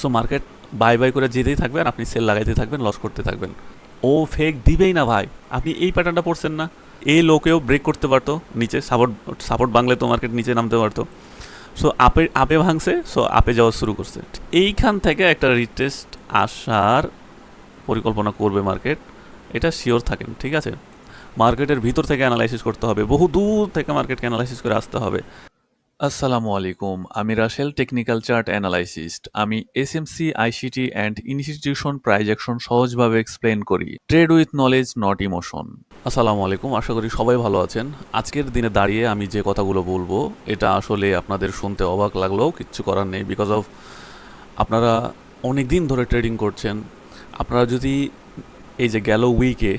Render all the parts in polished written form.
So market bye bye করে যেতেই থাকবেন, আপনি সেল লাগাইতে থাকবেন, লস করতে থাকবেন। ও ফেক দিবেই না ভাই, আপনি এই প্যাটার্নটা পড়ছেন না। এই লোকেও ব্রেক করতে পারতো, নিচে সাপোর্ট সাপোর্ট ভাঙলে তো মার্কেট নিচে নামতে পারতো। সো আপে আপে ভাঙছে, সো আপে যাওয়া শুরু করছে। এইখান থেকে একটা রিটেস্ট আসার পরিকল্পনা করবে মার্কেট, এটা শিওর থাকেন, ঠিক আছে। মার্কেটের ভিতর থেকে অ্যানালাইসিস করতে হবে, বহু দূর থেকে মার্কেটকে অ্যানালাইসিস করে আসতে হবে। আসসালামু আলাইকুম, আমি রাশেল, টেকনিক্যাল চার্ট অ্যানালাইসিস্ট। আমি এসএমসি, আইসিটি অ্যান্ড ইনস্টিটিউশন প্রাইজেকশন সহজভাবে এক্সপ্লেন করি। Trade with knowledge, not emotion. আসসালামু আলাইকুম, আশা করি সবাই ভালো আছেন। আজকের দিনে দাঁড়িয়ে আমি যে কথাগুলো বলবো, এটা আসলে আপনাদের শুনতে অবাক লাগলেও কিচ্ছু করার নেই, বিকজ অফ আপনারা অনেক দিন ধরে ট্রেডিং করছেন। আপনারা যদি এই যে গেল উইকে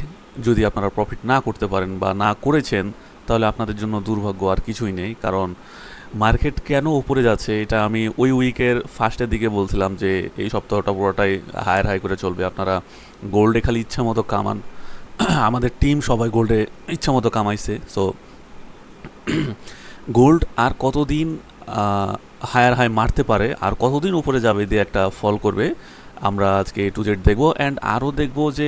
যদি আপনারা প্রফিট না করতে পারেন বা না করেছেন, তাহলে আপনাদের জন্য দুর্ভাগ্য আর কিছুই নেই। কারণ মার্কেট কেন উপরে যাচ্ছে এটা আমি ওই উইকের ফার্স্টের দিকে বলছিলাম যে এই সপ্তাহটা পুরোটাই হায়ার হাই করে চলবে। আপনারা গোল্ডে খালি ইচ্ছা মতো কামান, আমাদের টিম সবাই গোল্ডে ইচ্ছা মতো কামাইছে। সো গোল্ড আর কতদিন হায়ার হাই মারতে পারে আর কতদিন উপরে যাবে দিয়ে একটা ফল করবে, আমরা আজকে টু জেড দেখবো। অ্যান্ড আরও দেখবো যে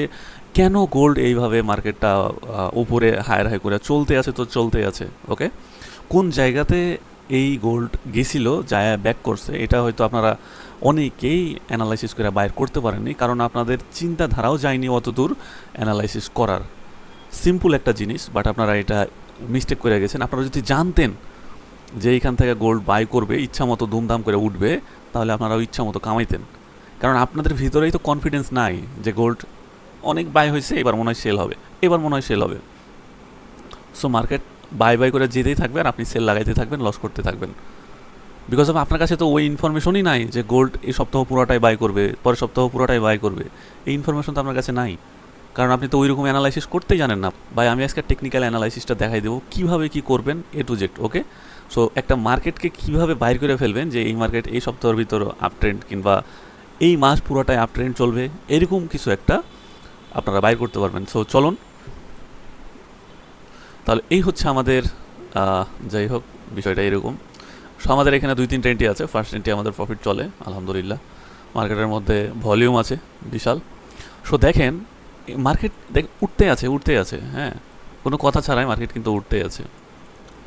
কেন গোল্ড এইভাবে মার্কেটটা উপরে হায়ার হাই করে চলতে আছে, তো চলতে আছে। ওকে, কোন জায়গাতে এই গোল্ড গেছিল, যায় ব্যাক করছে, এটা হয়তো আপনারা অনেকেই অ্যানালাইসিস করে বাইর করতে পারেননি, কারণ আপনাদের চিন্তাধারাও যায়নি অত দূর অ্যানালাইসিস করার। সিম্পল একটা জিনিস, বাট আপনারা এটা মিস্টেক করে গেছেন। আপনারা যদি জানতেন যে এইখান থেকে গোল্ড বাই করবে, ইচ্ছা মতো ধুমধাম করে উঠবে, তাহলে আপনারা ইচ্ছা মতো কামাইতেন। কারণ আপনাদের ভিতরেই তো কনফিডেন্স নাই যে গোল্ড অনেক বাই হয়েছে, এবার মনে হয় সেল হবে, এবার মনে হয় সেল হবে। সো মার্কেট বাই বাই করে যেতেই থাকবেন, আপনি সেল লাগাইতে থাকবেন, লস করতে থাকবেন। বিকজ অফ আপনার কাছে তো ওই ইনফরমেশনই নাই যে গোল্ড এই সপ্তাহ পুরোটাই বাই করবে, পরের সপ্তাহ পুরোটাই বাই করবে। এই ইনফরমেশন তো আপনার কাছে নাই, কারণ আপনি তো ওই রকম অ্যানালাইসিস করতেই জানেন না। ভাই আমি আজকে টেকনিক্যাল অ্যানালাইসিসটা দেখাই দেবো কীভাবে কী করবেন, এ টু জেড। ওকে, সো একটা মার্কেটকে কীভাবে বাইর করে ফেলবেন যে এই মার্কেট এই সপ্তাহের ভিতর আপ ট্রেন্ড কিংবা এই মাস পুরোটাই আপ ট্রেন্ড চলবে, এরকম কিছু একটা আপনারা বাইর করতে পারবেন। সো চলুন তাহলে, এই হচ্ছে আমাদের যাই হোক বিষয়টা এরকম। সো আমাদের এখানে 2-3 এন্ট্রি আছে। ফার্স্ট এন্ট্রি আমাদের প্রফিট চলে আলহামদুলিল্লাহ, মার্কেটের মধ্যে ভলিউম আছে বিশাল। সো দেখেন মার্কেট উঠতে আছে, উঠতে আছে, হ্যাঁ, কোনো কথা ছাড়াই মার্কেট কিন্তু উঠতে আছে।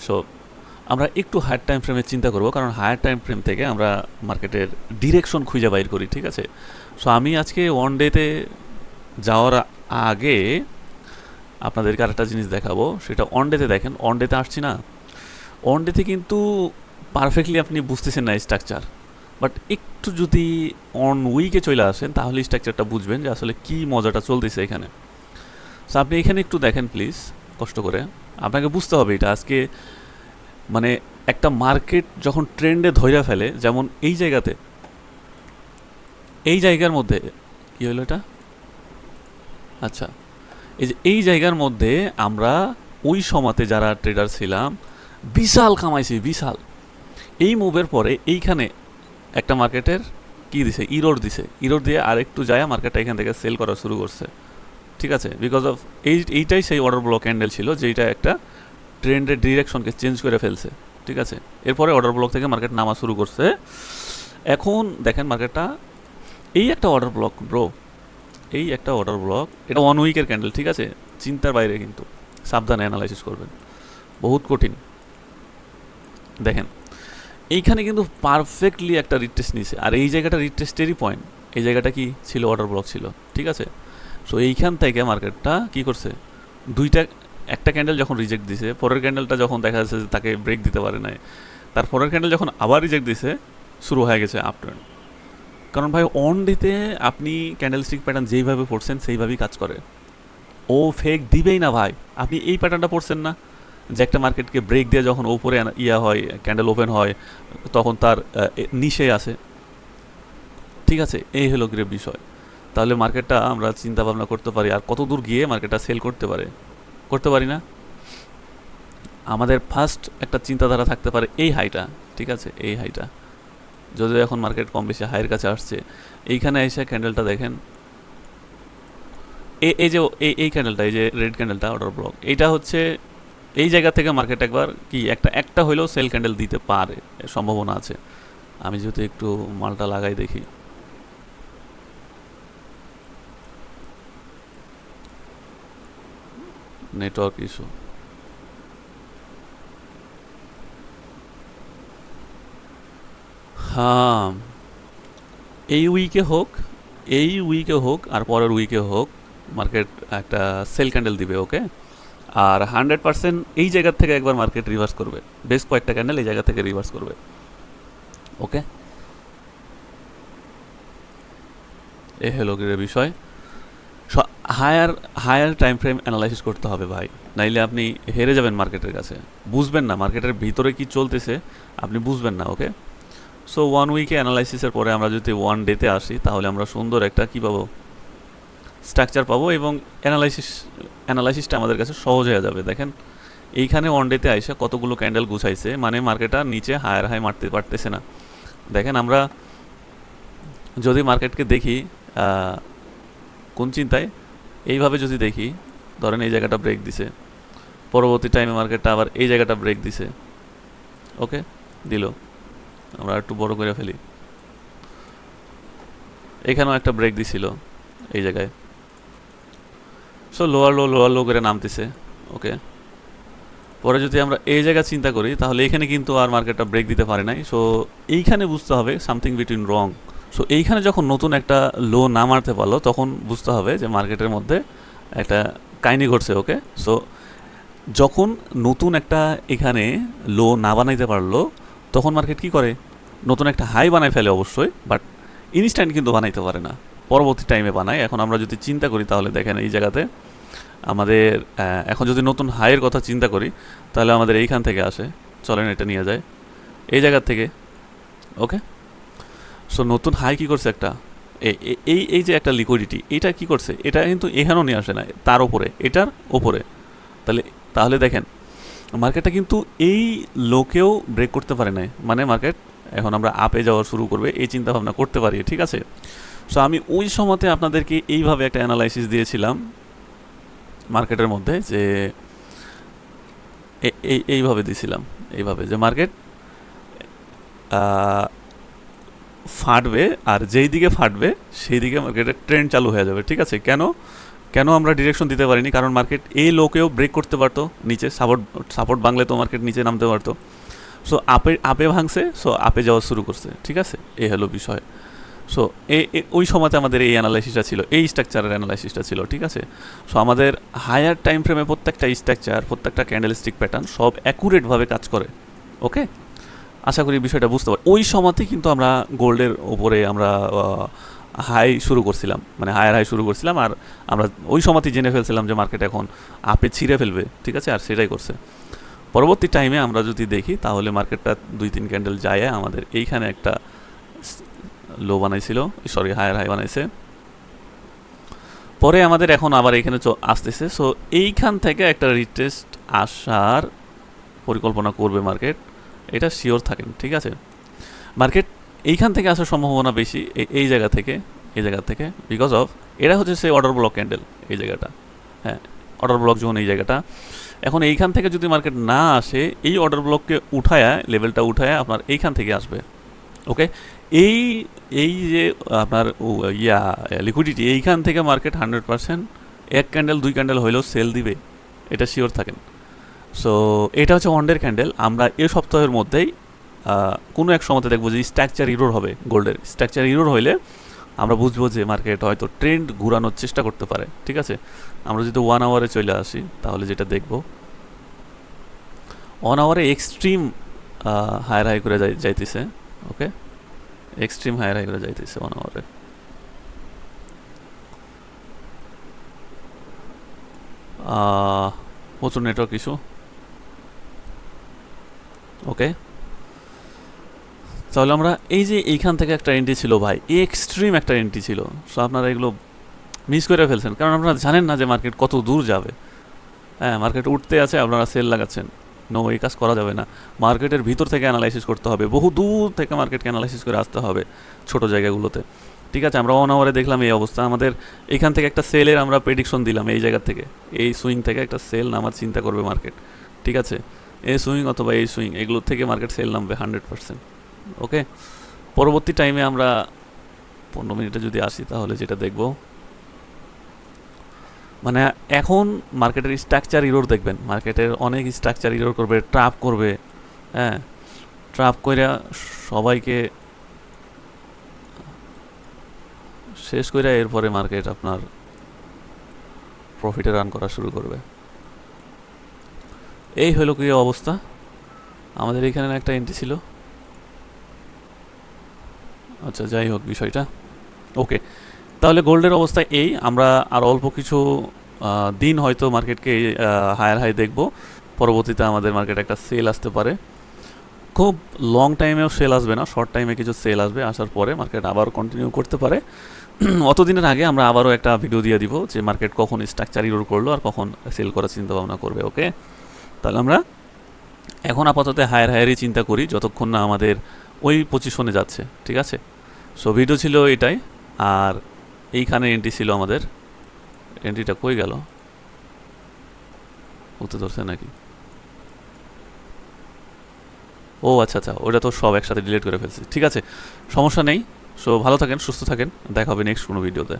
সো আমরা একটু হায়ার টাইম ফ্রেমে চিন্তা করব, কারণ হায়ার টাইম ফ্রেম থেকে আমরা মার্কেটের ডিরেকশন খুঁজে বাইর করি, ঠিক আছে। সো আমি আজকে ওয়ান ডেতে যাওয়ার আগে আপনাদেরকে আরেকটা জিনিস দেখাবো, সেটা অন ডেতে দেখেন। অন ডেতে আসছি না, অন ডেতে কিন্তু পারফেক্টলি আপনি বুঝতেছেন না স্ট্রাকচার, বাট একটু যদি অন উইকে চলে আসেন তাহলে স্ট্রাকচারটা বুঝবেন যে আসলে কী মজাটা চলতেছে এখানে। সো আপনি এখানে একটু দেখেন প্লিজ, কষ্ট করে। আপনাকে বুঝতে হবে এটা আজকে, মানে একটা মার্কেট যখন ট্রেন্ডে ধইরা ফেলে, যেমন এই জায়গাতে, এই জায়গার মধ্যে কী হলো এটা, আচ্ছা, এই যে এই জায়গার মধ্যে আমরা ওই সময়তে যারা ট্রেডার ছিলাম বিশাল কামাইছি, বিশাল। এই মুভের পরে এইখানে একটা মার্কেটের কী দিছে, ইরোড দিছে, ইরোড দিয়ে আরেকটু যায় মার্কেটটা এখান থেকে সেল করা শুরু করছে, ঠিক আছে। বিকজ অফ এইটাই সেই অর্ডার ব্লক ক্যান্ডেল ছিল যেটা একটা ট্রেন্ডের ডিরেকশনকে চেঞ্জ করে ফেলছে, ঠিক আছে। এরপরে অর্ডার ব্লক থেকে মার্কেট নামা শুরু করছে। এখন দেখেন মার্কেটটা এই একটা অর্ডার ব্লক ব্রো, এই একটা অর্ডার ব্লক, এটা 1 উইকের ক্যান্ডেল, ঠিক আছে, চিন্তার বাইরে, কিন্তু সাবধানে অ্যানালাইসিস করবেন, বহুত কঠিন। দেখেন এইখানে কিন্তু পারফেক্টলি একটা রিটেস্ট নিছে, আর এই জায়গাটা রিটেস্টেরই পয়েন্ট। এই জায়গাটা কি ছিল, অর্ডার ব্লক ছিল, ঠিক আছে। সো এইখান থেকে মার্কেটটা কি করছে, একটা ক্যান্ডেল যখন রিজেক্ট দিছে, পরের ক্যান্ডেলটা যখন দেখা যাচ্ছে যে তাকে ব্রেক দিতে পারে নাই, তার পরের ক্যান্ডেল যখন আবার রিজেক্ট দিছে, শুরু হয়ে গেছে আপ ট্রেন্ড। কারণ ভাই অন ডেতে আপনি ক্যান্ডেল স্টিক প্যাটার্ন যেইভাবে পড়ছেন সেইভাবেই কাজ করে, ও ফেক দিবেই না ভাই। আপনি এই প্যাটার্নটা পড়ছেন না যে একটা মার্কেটকে ব্রেক দিয়ে যখন ওপরে ইয়া হয়, ক্যান্ডেল ওপেন হয়, তখন তার নিচে আসে, ঠিক আছে। এই হলো গ্রে বিষয়। তাহলে মার্কেটটা আমরা চিন্তা ভাবনা করতে পারি আর কত দূর গিয়ে মার্কেটটা সেল করতে পারে, করতে পারি না। আমাদের ফার্স্ট একটা চিন্তাধারা থাকতে পারে এই হাইটা, ঠিক আছে, এই হাইটা, যদিও এখন মার্কেট কম বেশি হাইয়ের কাছে আসছে। এইখানে এসে ক্যান্ডেলটা দেখেন, এই যে এই ক্যান্ডেলটা, এই যে রেড ক্যান্ডেলটা অর্ডার ব্লক, এইটা হচ্ছে এই জায়গা থেকে মার্কেট একবার কি একটা হইলেও সেল ক্যান্ডেল দিতে পারে, সম্ভাবনা আছে। আমি যেহেতু একটু মালটা লাগাই দেখি, নেটওয়ার্ক ইস্যু। হ্যাঁ, এই উইকে হোক, এই উইকে হোক আর পরের উইকে হোক, মার্কেট একটা সেল ক্যান্ডেল দিবে। ওকে, আর 100% এই জায়গার থেকে একবার মার্কেট রিভার্স করবে, বেশ কয়েকটা ক্যান্ডেল এই জায়গা থেকে রিভার্স করবে। ওকে, এ হলো বিষয়। Higher higher time frame analysis করতে হবে ভাই, নাইলে আপনি হেরে যাবেন মার্কেটের কাছে, বুঝবেন না মার্কেটের ভিতরে কি চলতেছে, আপনি বুঝবেন না। ওকে, সো 1 উইকে অ্যানালাইসিসের পরে আমরা যদি 1 ডেতে আসি, তাহলে আমরা সুন্দর একটা কী পাবো, স্ট্রাকচার পাবো, এবং অ্যানালাইসিসটা আমাদের কাছে সহজ হয়ে যাবে। দেখেন এইখানে 1 ডেতে আইসা কতগুলো ক্যান্ডেল গুছাইছে, মানে মার্কেটটা নিচে হায়ার হাই মারতে পারতেছে না। দেখেন আমরা যদি মার্কেটকে দেখি কোন চিন্তায়, এইভাবে যদি দেখি, ধরেন এই জায়গাটা ব্রেক দিছে, পরবর্তী টাইমে মার্কেটটা আবার এই জায়গাটা ব্রেক দিছে। ওকে, দিল, আমরা একটু বড় করে ফেলি, এখানেও একটা ব্রেক দিছিল এই জায়গায়। সো লোয়ার লো করে নামতেছে। ওকে, পরে যদি আমরা এই জায়গা চিন্তা করি, তাহলে এখানে কিন্তু আর মার্কেটটা ব্রেক দিতে পারে নাই। সো এইখানে বুঝতে হবে সামথিং বিটুইন রং। সো এইখানে যখন নতুন একটা লো না মারতে পারলো, তখন বুঝতে হবে যে মার্কেটের মধ্যে একটা কাহিনী ঘটছে। ওকে, সো যখন নতুন একটা এখানে লো না বানাইতে পারলো, তখন মার্কেট কি করে, নতুন একটা হাই বানায় ফেলে অবশ্যই, বাট ইনস্ট্যান্ট কিন্তু বানাইতে পারে না, পরবর্তী টাইমে বানায়। এখন আমরা যদি চিন্তা করি, তাহলে দেখেন এই জায়গাতে আমাদের এখন যদি নতুন হাইয়ের কথা চিন্তা করি, তাহলে আমাদের এইখান থেকে আসে, চলেন এটা নিয়ে যায় এই জায়গার থেকে। ওকে, সো নতুন হাই কী করছে, একটা এই এই যে একটা লিকুইডিটি, এটা কি করছে, এটা কিন্তু এখানেও নিয়ে আসে না, তার ওপরে, এটার ওপরে। তাহলে দেখেন মার্কেটটা কিন্তু এই লোকেও ব্রেক করতে পারে না, মানে মার্কেট এখন আমরা আপে যাওয়া শুরু করবে এই চিন্তা ভাবনা করতে পারি। ঠিক আছে, সো আমি ওই সময়তে আপনাদেরকে এইভাবে একটা অ্যানালাইসিস দিয়েছিলাম মার্কেটের মধ্যে, যে এইভাবে দিয়েছিলাম, এইভাবে যে মার্কেট ফাটবে, আর যেই দিকে ফাটবে সেই দিকে মার্কেটের ট্রেন্ড চালু হয়ে যাবে। ঠিক আছে, কেন আমরা ডিরেকশন দিতে পারিনি, কারণ মার্কেট এই লোকেও ব্রেক করতে পারতো, নিচে সাপোর্ট ভাঙলে তো মার্কেট নিচে নামতে পারতো। সো আপে ভাঙছে, সো আপে যাওয়া শুরু করছে। ঠিক আছে, এই হলো বিষয়। সো ওই সময়তে আমাদের এই অ্যানালাইসিসটা ছিল, এই স্ট্রাকচারের অ্যানালাইসিসটা ছিল। ঠিক আছে, সো আমাদের হায়ার টাইম ফ্রেমে প্রত্যেকটা স্ট্রাকচার, প্রত্যেকটা ক্যান্ডেলস্টিক প্যাটার্ন সব অ্যাকুরেটভাবে কাজ করে। ওকে, আশা করি বিষয়টা বুঝতে পারি। ওই সময়তেই কিন্তু আমরা গোল্ডের ওপরে আমরা হাই শুরু করছিলাম, মানে হায়ার হাই শুরু করছিলাম, আর আমরা ওই সময়তেই জেনে ফেলছিলাম যে মার্কেট এখন আপে ছিঁড়ে ফেলবে। ঠিক আছে, আর সেটাই করছে। পরবর্তী টাইমে আমরা যদি দেখি, তাহলে মার্কেটটা 2-3 ক্যান্ডেল যায় আমাদের এইখানে একটা লো বানাইছিল, সরি হায়ার হাই বানাইছে, পরে আমাদের এখন আবার এইখানে আসতেছে। সো এইখান থেকে একটা রিটেস্ট আসার পরিকল্পনা করবে মার্কেট, এটা শিওর থাকেন। ঠিক আছে, মার্কেট এইখান থেকে আসার সম্ভাবনা বেশি, এই জায়গা থেকে, বিকজ অফ এটা হচ্ছে সেই অর্ডার ব্লক ক্যান্ডেল, এই জায়গাটা। হ্যাঁ, অর্ডার ব্লক জোন এই জায়গাটা। এখন এইখান থেকে যদি মার্কেট না আসে, এই অর্ডার ব্লককে উঠায়া, লেভেলটা উঠায়া আপনার এইখান থেকে আসবে। ওকে, এই যে আপনার লিকুইডিটি, এইখান থেকে মার্কেট 100% 1 ক্যান্ডেল 2 ক্যান্ডেল হইলেও সেল দিবে, এটা শিওর থাকেন। সো এটা হচ্ছে ওয়ানডের ক্যান্ডেল। আমরা এই সপ্তাহের মধ্যেই কোনো এক সময়তে দেখবো যে স্ট্রাকচার ইরোর হবে, গোল্ডের স্ট্রাকচার ইরোর হইলে আমরা বুঝবো যে মার্কেট হয়তো ট্রেন্ড ঘুরানোর চেষ্টা করতে পারে। ঠিক আছে, আমরা যদি 1 আওয়ারে চলে আসি, তাহলে যেটা দেখব, 1 আওয়ারে এক্সট্রিম হায়ার হাই করে যাইতেছে। ওকে, এক্সট্রিম হায়ার হাই করে যাইতেছে 1 আওয়ারে। প্রচুর নেটওয়ার্ক ইস্যু। ওকে, তাহলে আমরা এই যে এইখান থেকে একটা এন্ট্রি ছিল ভাই, এক্সট্রিম একটা এন্ট্রি ছিল। সো আপনারা এগুলো মিস করে ফেলছেন, কারণ আপনারা জানেন না যে মার্কেট কত দূর যাবে। হ্যাঁ, মার্কেট উঠতে আছে, আপনারা সেল লাগাচ্ছেন। নো, এই কাজ করা যাবে না। মার্কেটের ভিতর থেকে অ্যানালাইসিস করতে হবে, বহু দূর থেকে মার্কেটকে অ্যানালাইসিস করে আসতে হবে ছোট জায়গাগুলোতে। ঠিক আছে, আমরা 1 আওয়ারে দেখলাম এই অবস্থা, আমাদের এখান থেকে একটা সেলের আমরা প্রেডিকশন দিলাম, এই জায়গা থেকে, এই সুইং থেকে একটা সেল নামার চিন্তা করবে মার্কেট। ঠিক আছে, এই সুইং অথবা এই সুইং, এগুলোর থেকে মার্কেট সেল নামবে 100%। ওকে, পরবর্তী টাইমে আমরা 15 মিনিটে যদি আসি, তাহলে যেটা দেখব, মানে এখন মার্কেটের স্ট্রাকচার ইরোর দেখবেন, মার্কেটের অনেক স্ট্রাকচার ইরোর করবে, ট্রাপ করবে, হ্যাঁ, ট্রাপ করে সবাইকে শেষ করে এরপরে মার্কেট আপনার প্রফিটে রান করা শুরু করবে। এই হলো কি অবস্থা। আমাদের এখানে একটা এন্ট্রি ছিল, আচ্ছা যাই হোক বিষয়টা ওকে। তাহলে গোল্ডের অবস্থা এই, আমরা আর অল্প কিছু দিন হয়তো মার্কেটকে হায়ার হাই দেখব, পরবর্তীতে আমাদের মার্কেটে একটা সেল আসতে পারে। খুব লং টাইমেও সেল আসবে না, শর্ট টাইমে কিছু সেল আসবে, আসার পরে মার্কেট আবার কন্টিনিউ করতে পারে। অতদিনের আগে আমরা আবারও একটা ভিডিও দিয়ে দিব যে মার্কেট কখন স্ট্রাকচার ইরোর করলো আর কখন সেল করার চিন্তা ভাবনা করবে। ওকে, তাহলে আমরা এখন আপাতত হায়ার হায়ারই চিন্তা করি যতক্ষণ না আমাদের ওই পজিশনে যাচ্ছে, ঠিক আছে। সো ভিডিও ছিল এটাই, আর এইখানে এন্ট্রি ছিল আমাদের, এন্ট্রিটা কই গেল, উঠতে ধরছে নাকি? ও আচ্ছা আচ্ছা, ওটা তো সব একসাথে ডিলিট করে ফেলছি, ঠিক আছে সমস্যা নেই। সো ভালো থাকেন, সুস্থ থাকেন, দেখা হবে নেক্সট কোনো ভিডিওতে।